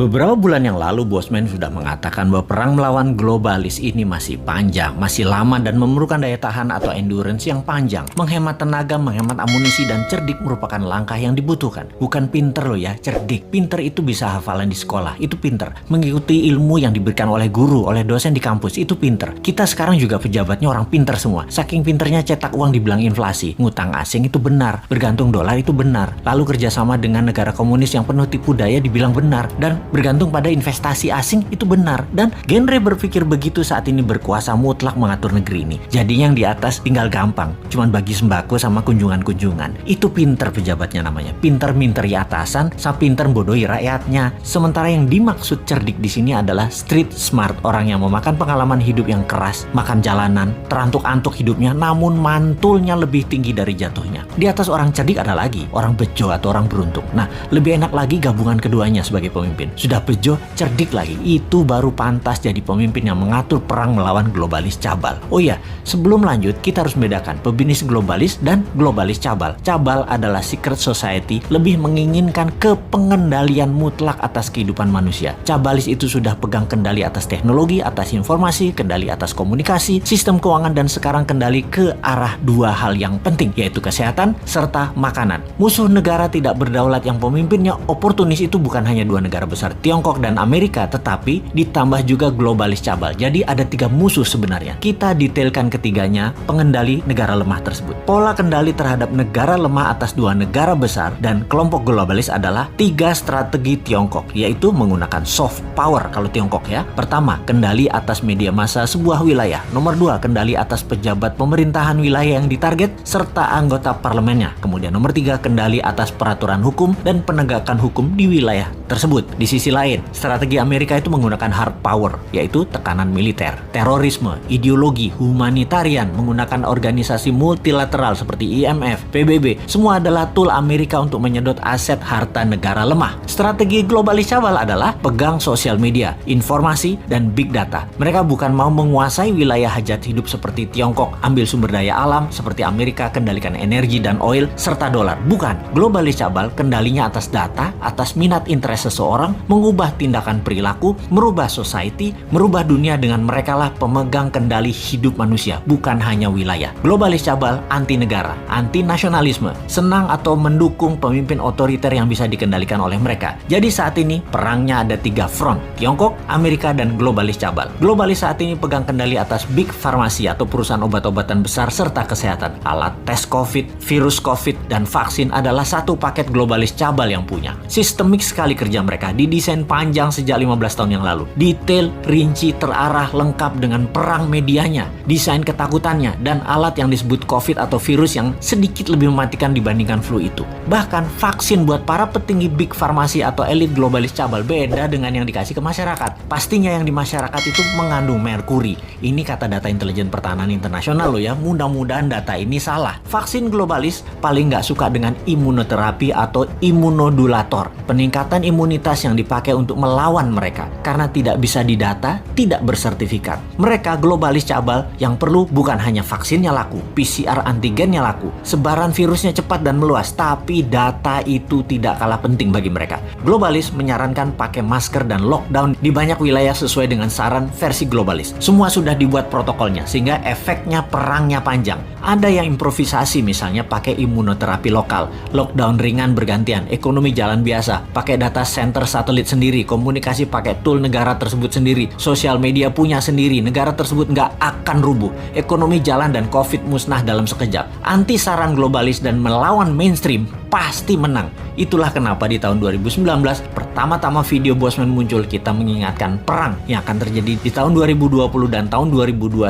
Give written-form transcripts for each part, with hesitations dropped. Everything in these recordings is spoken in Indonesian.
Beberapa bulan yang lalu, Bosman sudah mengatakan bahwa perang melawan globalis ini masih panjang, masih lama dan memerlukan daya tahan atau endurance yang panjang. Menghemat tenaga, menghemat amunisi, dan cerdik merupakan langkah yang dibutuhkan. Bukan pinter loh ya, cerdik. Pinter itu bisa hafalan di sekolah, itu pinter. Mengikuti ilmu yang diberikan oleh guru, oleh dosen di kampus, itu pinter. Kita sekarang juga pejabatnya orang pinter semua. Saking pinternya cetak uang dibilang inflasi. Ngutang asing itu benar, bergantung dolar itu benar. Lalu kerjasama dengan negara komunis yang penuh tipu daya dibilang benar. Dan bergantung pada investasi asing itu benar. Dan genre berpikir begitu saat ini berkuasa mutlak mengatur negeri ini. Jadi yang di atas tinggal gampang, cuman bagi sembako sama kunjungan-kunjungan. Itu pinter pejabatnya namanya. Pinter minteri atasan, sama pinter bodohi rakyatnya. Sementara yang dimaksud cerdik di sini adalah street smart, orang yang memakan pengalaman hidup yang keras, makan jalanan, terantuk-antuk hidupnya, namun mantulnya lebih tinggi dari jatuhnya. Di atas orang cerdik ada lagi orang bejo atau orang beruntung. Nah, lebih enak lagi gabungan keduanya sebagai pemimpin. Sudah bejo, cerdik lagi, itu baru pantas jadi pemimpin yang mengatur perang melawan globalis cabal. Oh iya, sebelum lanjut kita harus membedakan pebisnis globalis dan globalis cabal. Cabal adalah secret society, lebih menginginkan kepengendalian mutlak atas kehidupan manusia. Cabalis itu sudah pegang kendali atas teknologi, atas informasi, kendali atas komunikasi, sistem keuangan, dan sekarang kendali ke arah dua hal yang penting, yaitu kesehatan serta makanan. Musuh negara tidak berdaulat yang pemimpinnya oportunis itu bukan hanya dua negara besar, Tiongkok dan Amerika, tetapi ditambah juga globalis cabal. Jadi ada tiga musuh sebenarnya. Kita detailkan ketiganya, pengendali negara lemah tersebut. Pola kendali terhadap negara lemah atas dua negara besar dan kelompok globalis adalah tiga strategi Tiongkok, yaitu menggunakan soft power kalau Tiongkok ya. Pertama, kendali atas media massa sebuah wilayah. Nomor dua, kendali atas pejabat pemerintahan wilayah yang ditarget serta anggota parlemennya. Kemudian nomor tiga, kendali atas peraturan hukum dan penegakan hukum di wilayah tersebut. Di sisi lain, strategi Amerika itu menggunakan hard power, yaitu tekanan militer, terorisme, ideologi, humanitarian, menggunakan organisasi multilateral seperti IMF, PBB. Semua adalah tool Amerika untuk menyedot aset harta negara lemah. Strategi globalis cabal adalah pegang sosial media, informasi, dan big data. Mereka bukan mau menguasai wilayah hajat hidup seperti Tiongkok, ambil sumber daya alam seperti Amerika, kendalikan energi dan oil, serta dolar. Bukan. Globalis cabal kendalinya atas data, atas minat interest seseorang, mengubah tindakan perilaku, merubah society, merubah dunia dengan merekalah pemegang kendali hidup manusia, bukan hanya wilayah. Globalis cabal anti negara, anti nasionalisme, senang atau mendukung pemimpin otoriter yang bisa dikendalikan oleh mereka. Jadi saat ini perangnya ada tiga front, Tiongkok, Amerika, dan globalis cabal. Globalis saat ini pegang kendali atas big farmasi atau perusahaan obat-obatan besar serta kesehatan. Alat tes COVID, virus COVID, dan vaksin adalah satu paket globalis cabal yang punya. Sistemik sekali kerja mereka, didesain panjang sejak 15 tahun yang lalu. Detail, rinci, terarah, lengkap dengan perang medianya, desain ketakutannya, dan alat yang disebut COVID atau virus yang sedikit lebih mematikan dibandingkan flu itu. Bahkan vaksin buat para petinggi big farmasi atau elit globalis cabal beda dengan yang dikasih ke masyarakat. Pastinya yang di masyarakat itu mengandung merkuri. Ini kata data intelijen pertahanan internasional loh ya, mudah-mudahan data ini salah. Vaksin globalis paling nggak suka dengan imunoterapi atau imunodulator, peningkatan imunitas yang dipakai untuk melawan mereka karena tidak bisa didata, tidak bersertifikat. Mereka globalis cabal yang perlu bukan hanya vaksinnya laku, PCR antigennya laku, sebaran virusnya cepat dan meluas, tapi data itu tidak kalah penting bagi mereka. Globalis menyarankan pakai masker dan lockdown di banyak wilayah sesuai dengan saran versi globalis. Semua sudah dibuat protokolnya sehingga efeknya perangnya panjang. Ada yang improvisasi misalnya pakai imunoterapi lokal, lockdown ringan bergantian, ekonomi jalan biasa, pakai data center satelit sendiri, komunikasi pakai tool negara tersebut sendiri, sosial media punya sendiri, negara tersebut nggak akan rubuh, ekonomi jalan dan COVID musnah dalam sekejap. Anti saran globalis dan melawan mainstream pasti menang. Itulah kenapa di tahun 2019 pertama-tama video Bosman muncul, kita mengingatkan perang yang akan terjadi di tahun 2020 dan tahun 2021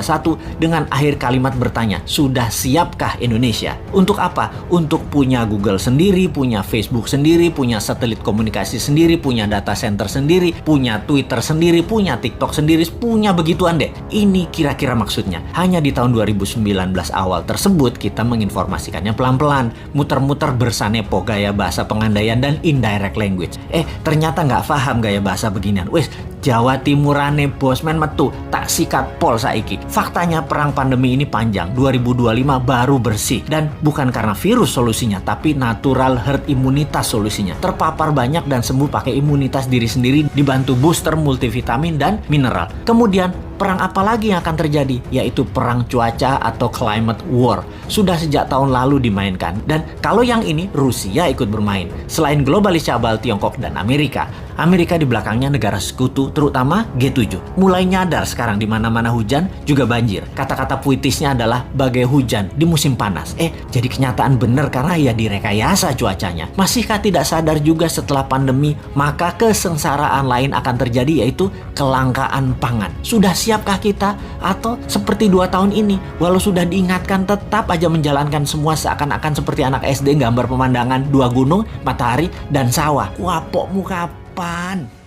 dengan akhir kalimat bertanya, sudah siapkah Indonesia? Untuk apa? Untuk punya Google sendiri, punya Facebook sendiri, punya satelit komunikasi sendiri, punya data center sendiri, punya Twitter sendiri, punya TikTok sendiri, punya begituan deh. Ini kira-kira maksudnya. Hanya di tahun 2019 awal tersebut kita menginformasikannya pelan-pelan, muter-muter bersandar nepo gaya bahasa pengandaian dan indirect language. Ternyata nggak paham gaya bahasa beginian. Wes, Jawa Timurane bosman metu tak sikat pol saiki. Faktanya perang pandemi ini panjang, 2025 baru bersih. Dan bukan karena virus solusinya, tapi natural herd imunitas solusinya. Terpapar banyak dan sembuh pakai imunitas diri sendiri dibantu booster multivitamin dan mineral. Kemudian perang apa lagi yang akan terjadi? Yaitu perang cuaca atau climate war. Sudah sejak tahun lalu dimainkan. Dan kalau yang ini Rusia ikut bermain. Selain globalis cabal Tiongkok dan Amerika di belakangnya negara sekutu terutama G7. Mulai nyadar sekarang di mana-mana hujan juga banjir. Kata-kata puitisnya adalah bagai hujan di musim panas. Jadi kenyataan benar karena ya direkayasa cuacanya. Masihkah tidak sadar juga setelah pandemi maka kesengsaraan lain akan terjadi yaitu kelangkaan pangan? Sudah siapkah kita? Atau seperti 2 tahun ini, walau sudah diingatkan tetap aja menjalankan semua seakan-akan seperti anak SD gambar pemandangan 2 gunung, matahari, dan sawah. Wapokmu kapan?